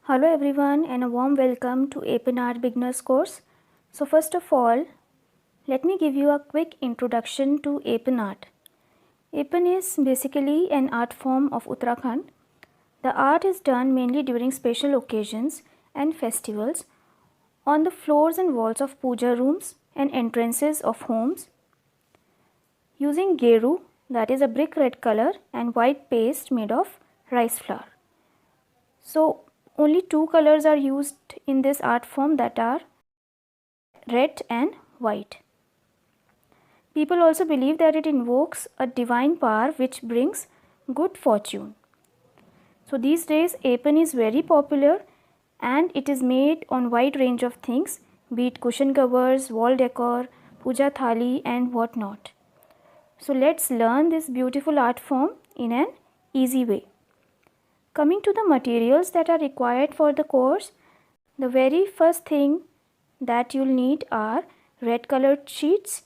Hello everyone and a warm welcome to Aipan Art Beginners course. So first of all, let me give you a quick introduction to Aipan art. Aipan is basically an art form of Uttarakhand. The art is done mainly during special occasions and festivals on the floors and walls of puja rooms and entrances of homes using geru, that is a brick red color, and white paste made of rice flour. So only two colors are used in this art form, that are red and white. People also believe that it invokes a divine power which brings good fortune. So these days Aipan is very popular and it is made on wide range of things, be it cushion covers, wall decor, puja thali and whatnot. So let's learn this beautiful art form in an easy way. Coming to the materials that are required for the course, the very first thing that you'll need are red colored sheets.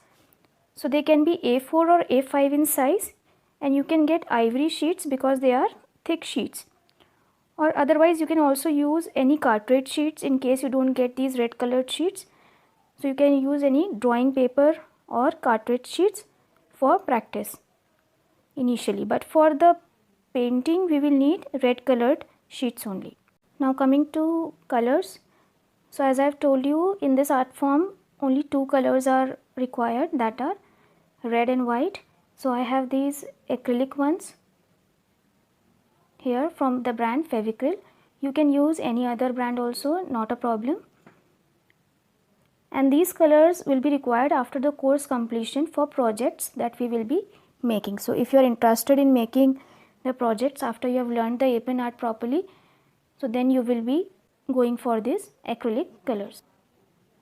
So they can be A4 or A5 in size, and you can get ivory sheets because they are thick sheets, or otherwise you can also use any cartridge sheets in case you don't get these red colored sheets. So you can use any drawing paper or cartridge sheets for practice initially, but for the painting we will need red colored sheets only. Now coming to colors, so as I have told you, in this art form only two colors are required, that are red and white. So I have these acrylic ones here from the brand Fevicryl. You can use any other brand also, not a problem. And these colors will be required after the course completion for projects that we will be making. So if you are interested in making the projects after you have learned the Aipan art properly, so then you will be going for these acrylic colors.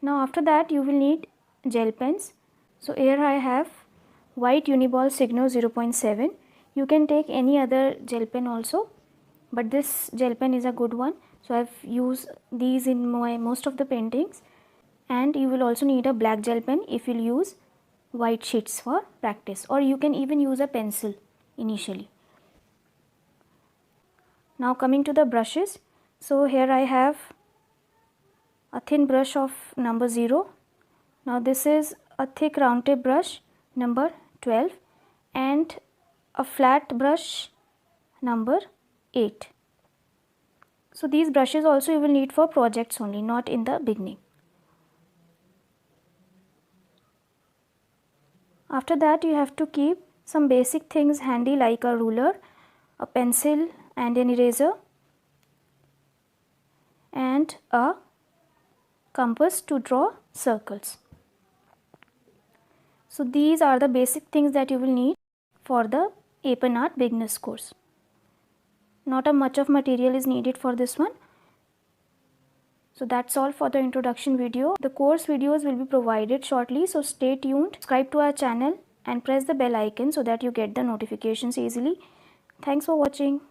Now after that you will need gel pens. So here I have white Uniball Signo 0.7. You can take any other gel pen also, but this gel pen is a good one. So I have used these in my most of the paintings. And you will also need a black gel pen if you will use white sheets for practice, or you can even use a pencil initially. Now coming to the brushes, so here I have a thin brush of number 0. Now this is a thick round tip brush number 12 and a flat brush number 8. So these brushes also you will need for projects only, not in the beginning. After that you have to keep some basic things handy like a ruler, a pencil and an eraser, and a compass to draw circles. So these are the basic things that you will need for the Aipan art beginners course. Not a much of material is needed for this one. So that's all for the introduction video. The course videos will be provided shortly, so stay tuned. Subscribe to our channel and press the bell icon so that you get the notifications easily. Thanks for watching.